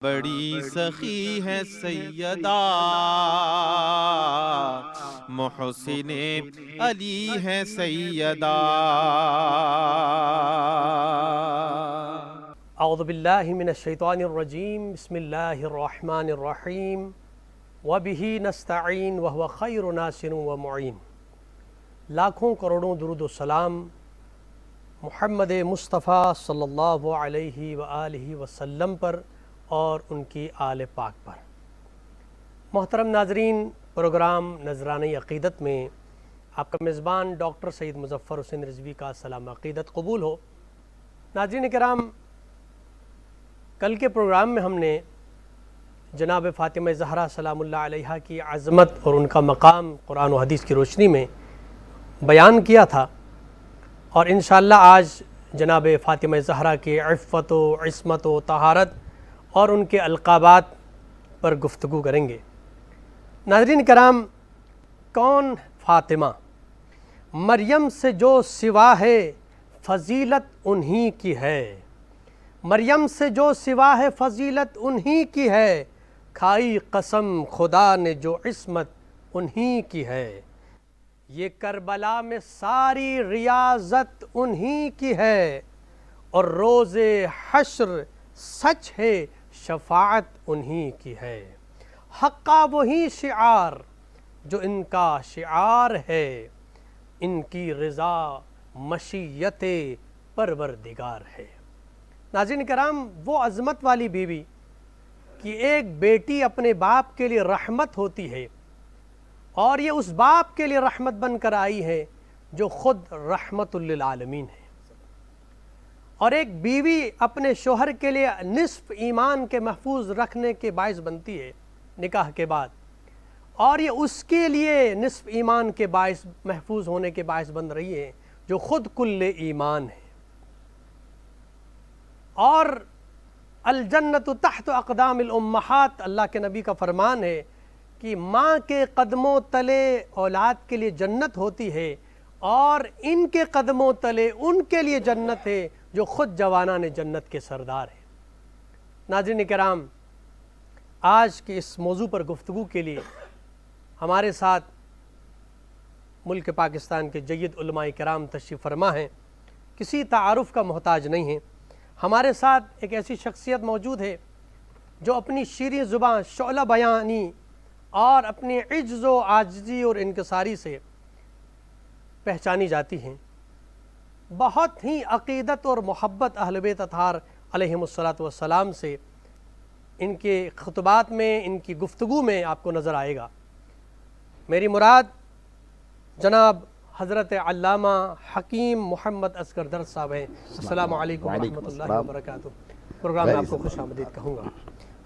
بڑی سخی ہے سیدہ محسن علی ہے سیدہ۔ اعوذ باللہ من الشیطان الرجیم، بسم اللہ الرحمن الرحیم، وبہ نستعین وہو خیر ناصر و معین۔ لاکھوں کروڑوں درود و سلام محمد مصطفیٰ صلی اللہ علیہ وآلہ وسلم پر اور ان کی آل پاک پر۔ محترم ناظرین، پروگرام نذرانہ عقیدت میں آپ کا میزبان ڈاکٹر سید مظفر حسین رضوی کا سلام عقیدت قبول ہو۔ ناظرین کرام، کل کے پروگرام میں ہم نے جناب فاطمہ زہرا سلام اللہ علیہا کی عظمت اور ان کا مقام قرآن و حدیث کی روشنی میں بیان کیا تھا، اور انشاءاللہ آج جناب فاطمہ زہرا کی عفت و عصمت و طہارت اور ان کے القابات پر گفتگو کریں گے۔ ناظرین کرام، کون فاطمہ؟ مریم سے جو سوا ہے فضیلت انہی کی ہے، مریم سے جو سوا ہے فضیلت انہی کی ہے، کھائی قسم خدا نے جو عصمت انہی کی ہے، یہ کربلا میں ساری ریاضت انہی کی ہے، اور روز حشر سچ ہے شفاعت انہی کی ہے، حقا وہی شعار جو ان کا شعار ہے، ان کی رضا مشیت پروردگار ہے۔ ناظرین کرام، وہ عظمت والی بیوی کہ ایک بیٹی اپنے باپ کے لیے رحمت ہوتی ہے، اور یہ اس باپ کے لیے رحمت بن کر آئی ہے جو خود رحمت للعالمین ہے، اور ایک بیوی اپنے شوہر کے لیے نصف ایمان کے محفوظ رکھنے کے باعث بنتی ہے نکاح کے بعد، اور یہ اس کے لیے نصف ایمان کے باعث محفوظ ہونے کے باعث بن رہی ہے جو خود کل ایمان ہے۔ اور الجنت تحت اقدام الامہات، اللہ کے نبی کا فرمان ہے کہ ماں کے قدموں تلے اولاد کے لیے جنت ہوتی ہے، اور ان کے قدموں تلے ان کے لیے جنت ہے جو خود جوانان جنت کے سردار ہیں۔ ناظرین کرام، آج کے اس موضوع پر گفتگو کے لیے ہمارے ساتھ ملک پاکستان کے جید علماء کرام تشریف فرما ہیں، کسی تعارف کا محتاج نہیں ہیں۔ ہمارے ساتھ ایک ایسی شخصیت موجود ہے جو اپنی شیریں زبان، شعلہ بیانی اور اپنی عجز و عاجزی اور انکساری سے پہچانی جاتی ہیں۔ بہت ہی عقیدت اور محبت اہل بیت اطہار علیہم السلام سے ان کے خطبات میں، ان کی گفتگو میں آپ کو نظر آئے گا۔ میری مراد جناب حضرت علامہ حکیم محمد اصغر درد صاحب ہیں۔ السلام علیکم ورحمۃ اللہ وبرکاتہ۔ پروگرام میں آپ کو خوش آمدید کہوں گا۔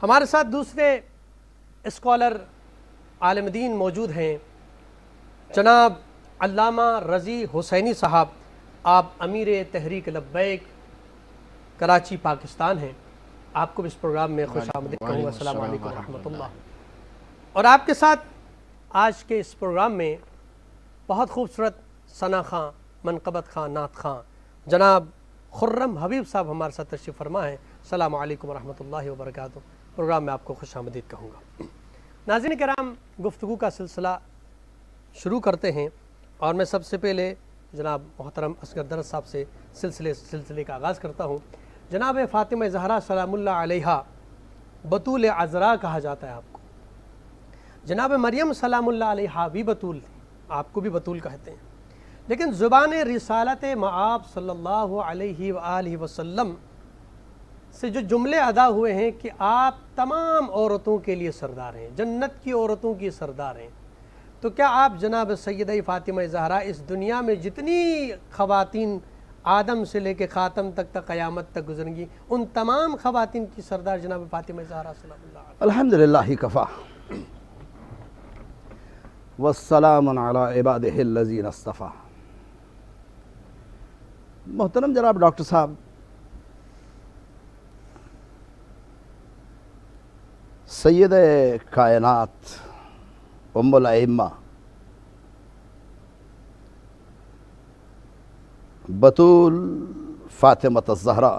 ہمارے ساتھ دوسرے اسکالر عالم دین موجود ہیں، جناب علامہ رضی حسینی صاحب، آپ امیر تحریک لبیک کراچی پاکستان ہیں۔ آپ کو بھی اس پروگرام میں خوش آمدید کہوں گا۔ السلام علیکم ورحمۃ اللہ۔ اور آپ کے ساتھ آج کے اس پروگرام میں بہت خوبصورت ثنا خاں، منقبت خاں، نعت خاں جناب خرم حبیب صاحب ہمارے ساتھ تشریف فرما ہے۔ السلام علیکم ورحمۃ اللہ وبرکاتہ۔ پروگرام میں آپ کو خوش آمدید کہوں گا۔ ناظرین کرام، گفتگو کا سلسلہ شروع کرتے ہیں، اور میں سب سے پہلے جناب محترم اصغر درد صاحب سے سلسلے کا آغاز کرتا ہوں۔ جناب فاطمہ زہرا سلام اللہ علیہا بطول عذراء کہا جاتا ہے آپ کو، جناب مریم سلام اللہ علیہا بھی بطول تھی، آپ کو بھی بطول کہتے ہیں، لیکن زبان رسالت مآب صلی اللہ علیہ وآلہ وسلم سے جو جملے ادا ہوئے ہیں کہ آپ تمام عورتوں کے لیے سردار ہیں، جنت کی عورتوں کی سردار ہیں، تو کیا آپ جناب سیدہ فاطمہ زہرا اس دنیا میں جتنی خواتین آدم سے لے کے خاتم تک قیامت تک گزریں گی، ان تمام خواتین کی سردار جناب فاطمہ زہرا سلام اللہ علیہا؟ الحمدللہ کفا والسلام علی عبادہ الذین اصطفیٰ۔ محترم جناب ڈاکٹر صاحب، سید کائنات، ام الائمہ، بطول فاطمہ الزہرا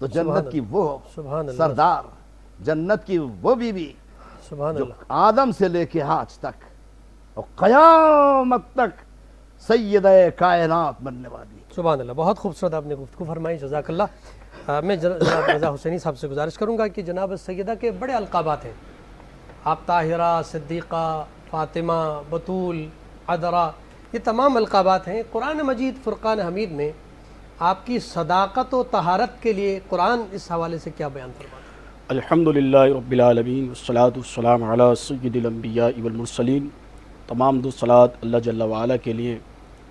تو جنت کی وہ سبحان اللہ سردار، جنت کی وہ بیوی سبحان جو اللہ آدم سے لے کے آج تک اور قیامت تک سیدہ کائنات بننے والی. سبحان اللہ. بہت خوبصورت آپ نے گفتگو فرمائی، جزاک اللہ. میں جناب رضا حسینی صاحب سے گزارش کروں گا کہ جناب سیدہ کے بڑے القابات ہیں. آپ طاہرہ، صدیقہ، فاطمہ، بطول، عذرا، یہ تمام القابات ہیں. قرآن مجید فرقان حمید میں آپ کی صداقت و طہارت کے لیے قرآن اس حوالے سے کیا بیان فرماتا ہے؟ الحمدللہ رب العالمین والصلاة والسلام علی سید الانبیاء والمرسلین. تمام درود صلوات اللہ جل وعلا کے لیے،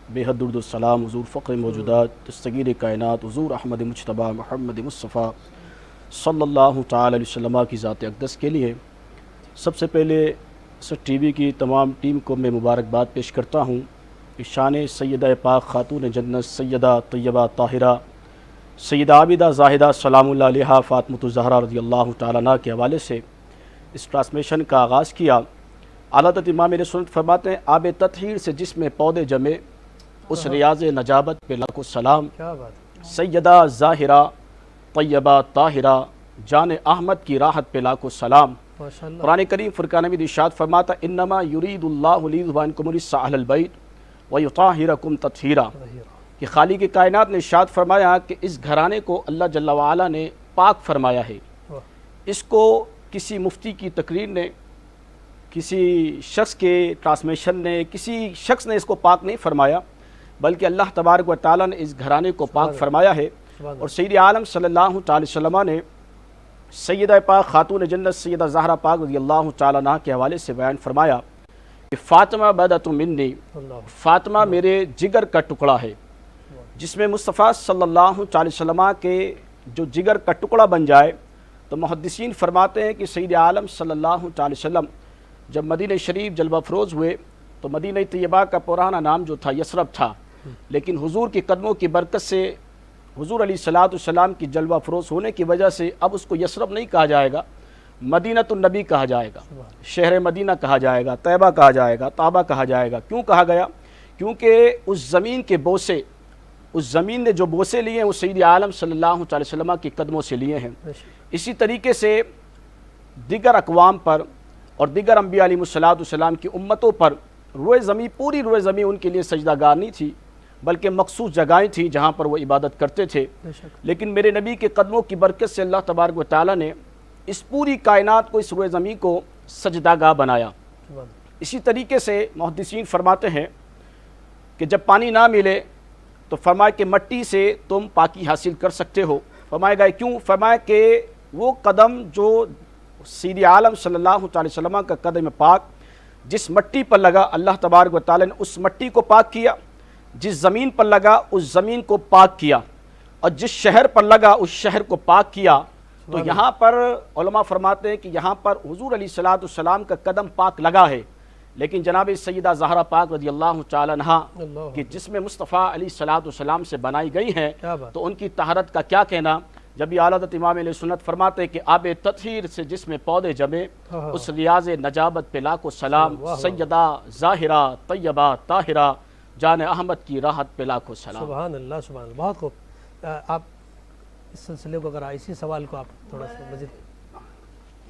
بے حد درود السلام حضور فقر موجودات دستگیر کائنات حضور احمد مجتبیٰ محمد مصطفیٰ صلی اللہ تعالی علیہ وسلم کی ذات اقدس کے لیے. سب سے پہلے سٹ ٹی وی کی تمام ٹیم کو میں مبارکباد پیش کرتا ہوں. شان سیدہ پاک خاتون جنت سیدہ طیبہ طاہرہ سیدہ عابدہ زاہدہ سلام اللہ علیہا فاطمۃ الزہرا رضی اللہ تعالیٰ عنہ کے حوالے سے اس ٹرانسمیشن کا آغاز کیا. اعلیٰ حضرت امام اہل سنت فرماتے ہیں آب تطہیر سے جس میں پودے جمے اس ریاض نجابت پہ لاکھوں سلام. کیا بات ہے. سیدہ ظاہرہ طیبہ طاہرہ جان احمد کی راحت پہ لاکھوں سلام. ماشاء اللہ. قرآن کریم فرقان حمید ارشاد فرماتا انما یرید اللہ لیذھب عنکم الرجس اہل البیت ویطہرکم تطہیرا، کہ خالق کائنات نے ارشاد فرمایا کہ اس گھرانے کو اللہ جل وعلا نے پاک فرمایا ہے. اس کو کسی مفتی کی تقریر نے، کسی شخص کے ٹرانسمیشن نے، کسی شخص نے اس کو پاک نہیں فرمایا، بلکہ اللہ تبارک و تعالیٰ نے اس گھرانے کو پاک فرمایا ہے. اور سید عالم صلی اللہ تعالی وسلم نے سیدہ پاک خاتون جنت سیدہ زہرا پاک رضی اللہ تعالیٰ عنہ کے حوالے سے بیان فرمایا کہ فاطمہ بدۃ منی، فاطمہ میرے جگر کا ٹکڑا ہے. جس میں مصطفیٰ صلی اللہ تعالی وسلم کے جو جگر کا ٹکڑا بن جائے تو محدثین فرماتے ہیں کہ سید عالم صلی اللہ تعالی وسلم جب مدینہ شریف جلوہ افروز ہوئے تو مدینہ طیبہ کا پرانا نام جو تھا یثرب تھا، لیکن حضور کے قدموں کی برکت سے حضور علیہ الصلوۃ والسلام کی جلوہ افروز ہونے کی وجہ سے اب اس کو یثرب نہیں کہا جائے گا، مدینۃ النبی کہا جائے گا، شہر مدینہ کہا جائے گا، طیبہ کہا جائے گا، طابہ کہا جائے گا. کیوں کہا گیا؟ کیونکہ اس زمین کے بوسے، اس زمین نے جو بوسے لیے ہیں وہ سید عالم صلی اللہ تعالی وسلم کے قدموں سے لیے ہیں. اسی طریقے سے دیگر اقوام پر اور دیگر انبیاء علیہ الصلوۃ والسلام کی امتوں پر روئے زمین، پوری روئے زمین ان کے لیے سجدہ گاہ نہیں تھی، بلکہ مخصوص جگہیں تھیں جہاں پر وہ عبادت کرتے تھے. لیکن میرے نبی کے قدموں کی برکت سے اللہ تبارک و تعالیٰ نے اس پوری کائنات کو، اس روئے زمین کو سجدہ گاہ بنایا. اسی طریقے سے محدثین فرماتے ہیں کہ جب پانی نہ ملے تو فرمایا کہ مٹی سے تم پاکی حاصل کر سکتے ہو. فرمایا گیا کیوں؟ فرمایا کہ وہ قدم جو سید عالم صلی اللہ تعالی وسلم کا قدم پاک جس مٹی پر لگا اللہ تبارک و تعالی نے اس مٹی کو پاک کیا، جس زمین پر لگا اس زمین کو پاک کیا، اور جس شہر پر لگا اس شہر کو پاک کیا. تو یہاں پر علماء فرماتے ہیں کہ یہاں پر حضور علیہ الصلوۃ والسلام کا قدم پاک لگا ہے، لیکن جناب سیدہ زہرا پاک رضی اللہ تعالی عنہا کہ جس میں مصطفیٰ علیہ الصلوۃ والسلام سے بنائی گئی ہیں، تو ان کی طہارت کا کیا کہنا. جب یہ اعلیٰ حضرت امام اہل سنت فرماتے ہیں کہ آب تطہیر سے جس میں پودے جمے اس ریاض نجابت پہ لاکھوں سلام. سیدہ ظاہرہ طیبہ طاہرہ جان احمد کی راحت پہ لاکھوں سلام. سبحان اللہ سبحان اللہ. بہت خوب. آپ اس سلسلے کو اگر اسی سوال کو آپ تھوڑا سا مزید.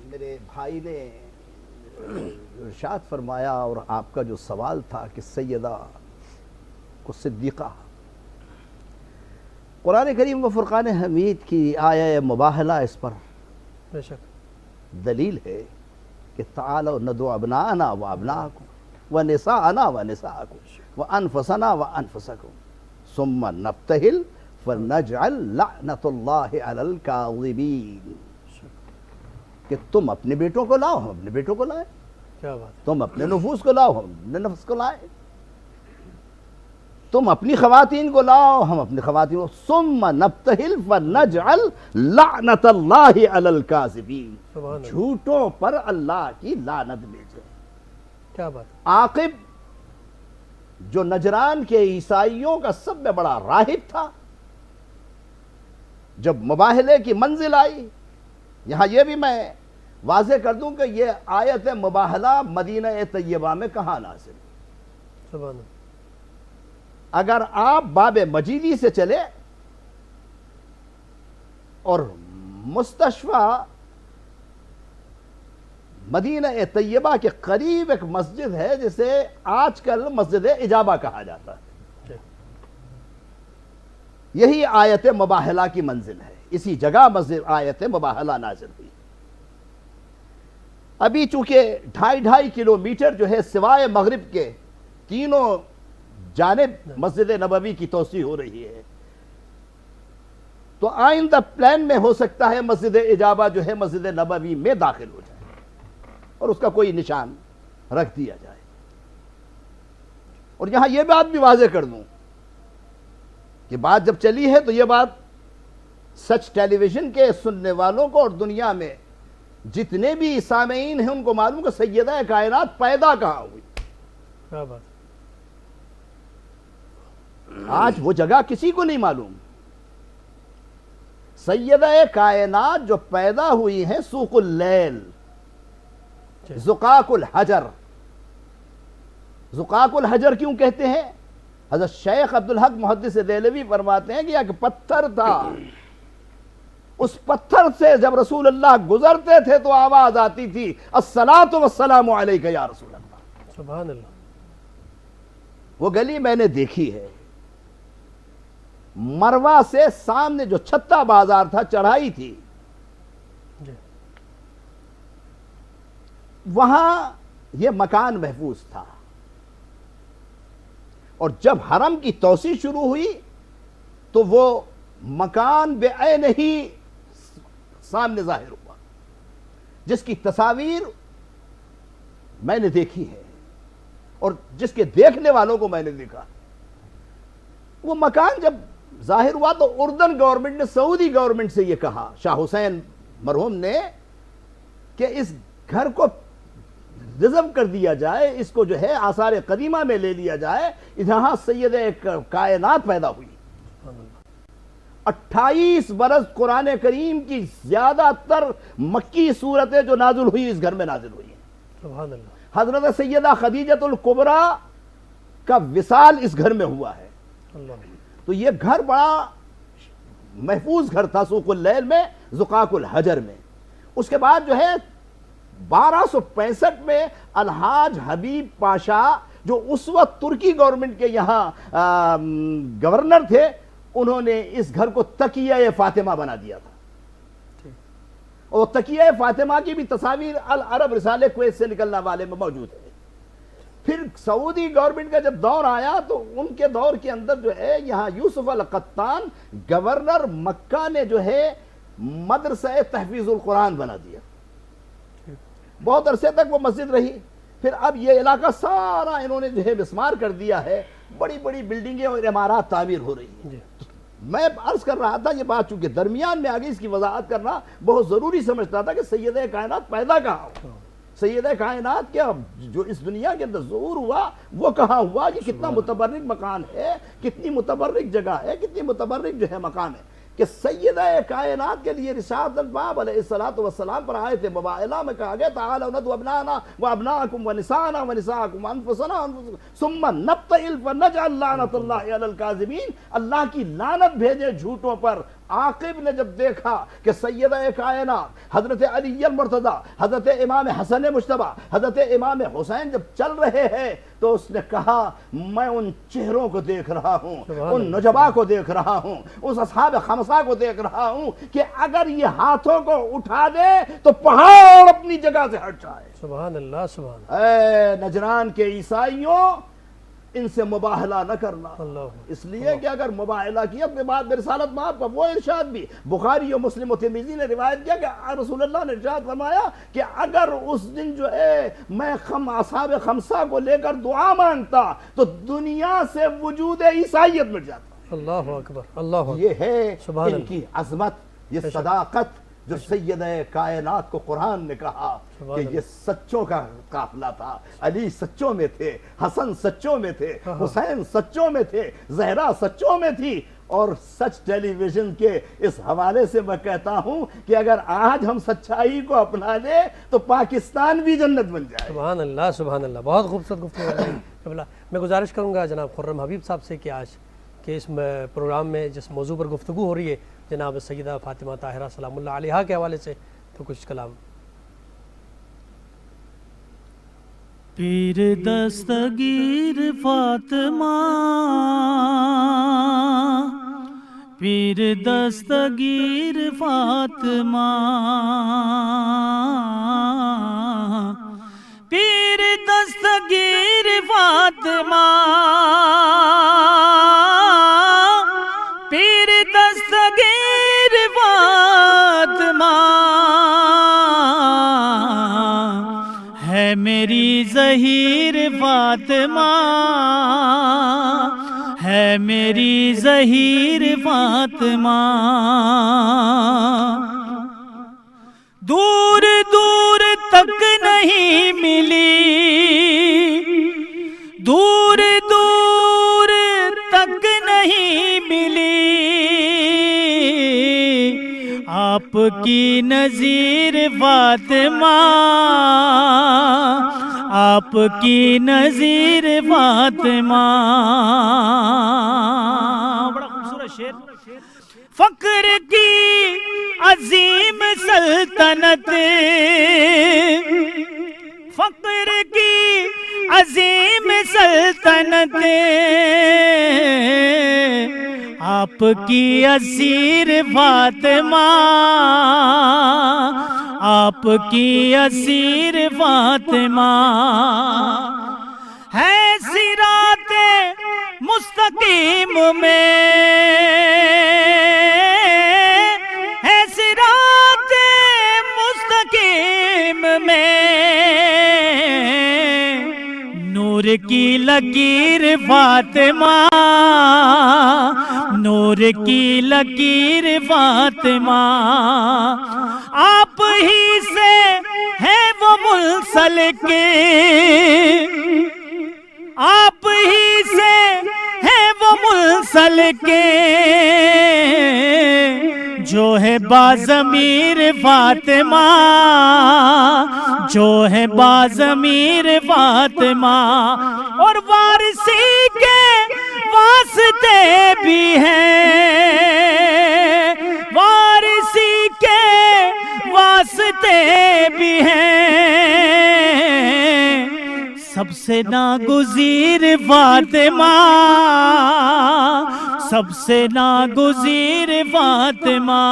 میرے بھائی نے ارشاد فرمایا اور آپ کا جو سوال تھا کہ سیدہ کو صدیقہ، قرآن کریم و فرقان حمید کی آیہ مباہلہ اس پر بے شک دلیل ہے کہ تعالوا ندعو ابناءنا و ابناءکم و نساءنا و نساءکم و انفسنا و انفسکم ثم نبتہل فنجعل لعنت اللہ علی الکاذبین. کہ تم اپنے بیٹوں کو لاؤ، ہم اپنے بیٹوں کو لائیں. کیا بات ہے. تم اپنے نفوس کو لاؤ، ہم اپنے نفس کو لائیں. تم اپنی خواتین کو لاؤ، ہم اپنی خواتین کو. ثم نبتہل فنجعل لعنت اللہ علی الکاذبین. جھوٹوں پر اللہ کی لعنت بھیجے. کیا بات. عاقب جو نجران کے عیسائیوں کا سب سے بڑا راہب تھا، جب مباہلے کی منزل آئی، یہاں یہ بھی میں واضح کر دوں کہ یہ آیت مباہلہ مدینہ طیبہ میں کہاں نازل. سبحان اللہ. اگر آپ باب مجیدی سے چلے اور مستشفی مدینہ طیبہ کے قریب ایک مسجد ہے جسے آج کل مسجد اجابہ کہا جاتا ہے. یہی آیت مباہلہ کی منزل ہے. اسی جگہ مسجد آیت مباہلہ نازل ہوئی. ابھی چونکہ 2.5 کلومیٹر جو ہے سوائے مغرب کے تینوں جانب مسجد نبوی کی توسیع ہو رہی ہے، تو آئندہ پلان میں ہو سکتا ہے مسجد اجابہ جو ہے مسجد نبوی میں داخل ہو جائے اور اس کا کوئی نشان رکھ دیا جائے. اور یہاں یہ بات بھی واضح کر دوں کہ بات جب چلی ہے تو یہ بات سچ ٹیلی ویژن کے سننے والوں کو اور دنیا میں جتنے بھی سامعین ہیں ان کو معلوم کہ سیدہ کائنات پیدا کہاں ہوئی. کیا بات. آج وہ جگہ کسی کو نہیں معلوم. سیدہ کائنات جو پیدا ہوئی ہیں سوق اللیل، زقاق الحجر. زقاق الحجر کیوں کہتے ہیں؟ حضرت شیخ عبدالحق محدث دہلوی فرماتے ہیں کہ ایک پتھر تھا، اس پتھر سے جب رسول اللہ گزرتے تھے تو آواز آتی تھی الصلاۃ والسلام علیک یا رسول اللہ. سبحان اللہ. وہ گلی میں نے دیکھی ہے. مروا سے سامنے جو چھتا بازار تھا، چڑھائی تھی، وہاں یہ مکان محفوظ تھا. اور جب حرم کی توسیع شروع ہوئی تو وہ مکان بے عین ہی سامنے ظاہر ہوا، جس کی تصاویر میں نے دیکھی ہے اور جس کے دیکھنے والوں کو میں نے دیکھا. وہ مکان جب ظاہر ہوا تو اردن گورنمنٹ نے سعودی گورنمنٹ سے یہ کہا، شاہ حسین مرحوم نے، کہ اس گھر کو ریزرو کر دیا جائے، اس کو جو ہے آثار قدیمہ میں لے لیا جائے، یہاں سیدہ کائنات پیدا ہوئی. 28 برس قرآن کریم کی زیادہ تر مکی صورتیں جو نازل ہوئی اس گھر میں نازل ہوئی ہیں. سبحان اللہ. حضرت سیدہ خدیجۃ الکبریٰ کا وصال اس گھر میں ہوا ہے. تو یہ گھر بڑا محفوظ گھر تھا سوق اللیل میں، زقاق الحجر میں. اس کے بعد جو ہے 1265 میں الحاج حبیب پاشا جو اس وقت ترکی گورنمنٹ کے یہاں گورنر تھے، انہوں نے اس گھر کو تقیہ فاطمہ بنا دیا تھا. اور تقیہ فاطمہ کی بھی تصاویر العرب رسالے کویت سے نکلنے والے میں موجود ہے. پھر سعودی گورنمنٹ کا جب دور آیا تو ان کے دور کے اندر جو ہے یہاں یوسف القطان گورنر مکہ نے جو ہے مدرسہ تحفیظ القرآن بنا دیا. بہت عرصے تک وہ مسجد رہی. پھر اب یہ علاقہ سارا انہوں نے جو ہے مسمار کر دیا ہے، بڑی بڑی بلڈنگیں اور عمارات تعمیر ہو رہی ہیں. میں عرض کر رہا تھا، یہ بات چونکہ درمیان میں آگئی، اس کی وضاحت کرنا بہت ضروری سمجھتا تھا کہ سیدہ کائنات پیدا کہاں ہو. سیدہ کائنات کیا جو اس دنیا کے اندر ظہور ہوا وہ کہاں ہوا؟ یہ کتنا متبرک مکان ہے، کتنی متبرک جگہ ہے، کتنی متبرک جو ہے مقام ہے کہ سیدہ کائنات کے لیے رشاد الباب علیہ الصلوۃ والسلام پر آیت مباہلہ میں کہا گیا تعالیٰ ندعو ابناءنا وابناءکم ونساءنا ونساءکم وانفسنا ثم نبتہل فنجعل لعنت اللہ علی الکاذبین. اللہ کی لعنت بھیجے جھوٹوں پر. عاقب نے جب دیکھا کہ سیدہ کائنات حضرت علی المرتضی، حضرت امام حسن مجتبی، حضرت امام حسین جب چل رہے ہیں تو اس نے کہا میں ان چہروں کو دیکھ رہا ہوں، ان نجبا کو دیکھ رہا ہوں، اس اصحاب خمسہ کو دیکھ رہا ہوں کہ اگر یہ ہاتھوں کو اٹھا دے تو پہاڑ اپنی جگہ سے ہٹ جائے. سبحان اللہ. سبحان اللہ. اے نجران کے عیسائیوں، ان سے مباہلہ نہ کرنا. اس لیے کہ اگر مباہلہ کیا اپنے بعد رسالت میں آپ کا وہ ارشاد بھی بخاری و مسلم و ترمذی نے روایت کیا کہ رسول اللہ نے ارشاد فرمایا کہ اگر اس دن جو ہے میں اصحاب خمسہ کو لے کر دعا مانگتا تو دنیا سے وجود عیسائیت مٹ جاتا. اللہ اکبر. اللہ اکبر. یہ ہے سبحان ان کی عظمت، یہ صداقت جو سیدہ کائنات کو قرآن نے کہا کہ یہ سچوں کا قافلہ تھا. علی سچوں میں تھے، حسن سچوں میں تھے، حسین سچوں میں تھے، زہرا سچوں میں تھی. اور سچ ٹیلی ویژن کے اس حوالے سے میں کہتا ہوں کہ اگر آج ہم سچائی کو اپنا لیں تو پاکستان بھی جنت بن جائے. سبحان اللہ. سبحان اللہ. بہت خوبصورت گفتگو. میں گزارش کروں گا جناب خرم حبیب صاحب سے کہ آج کہ اس پروگرام میں جس موضوع پر گفتگو ہو رہی ہے جناب سیدہ فاطمہ طاہرہ سلام اللہ علیہا کے حوالے سے تو کچھ کلام. پیر دستگیر فاطمہ، پیر دستگیر فاطمہ، پیر دستگیر فاطمہ، پیر دستگیر فاطمہ ہے میری ظہیر فاطمہ، ہے میری ظہیر فاطمہ. دور دور تک نہیں ملی، دور دور تک نہیں ملی، آپ کی نظیر فاطمہ، آپ کی نظیر فاطمہ. بڑا خوبصورت شعر. فقر کی عظیم سلطنت، فقر کی عظیم سلطنت، آپ کی اسیر فاطمہ، آپ کی اسیر فاطمہ. ہے صراط مستقیم میں، ہے صراط مستقیم میں، نور کی لکیر فاطمہ، نور کی لکیر فاطمہ. آپ ہی سے ہے وہ منسلک، آپ ہی سے ہے وہ منسلک، جو ہے باضمیر فاطمہ، جو ہے باضمیر فاطمہ. اور وارثی کے واسطے بھی ہیں، وارثی کے واسطے بھی ہیں، سب سے ناگزیر فاطمہ، سب سے ناگزیر فاطمہ.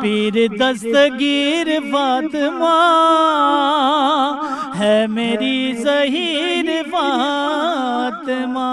پیر دستگیر فاطمہ ہے میری ظہیر فاطمہ.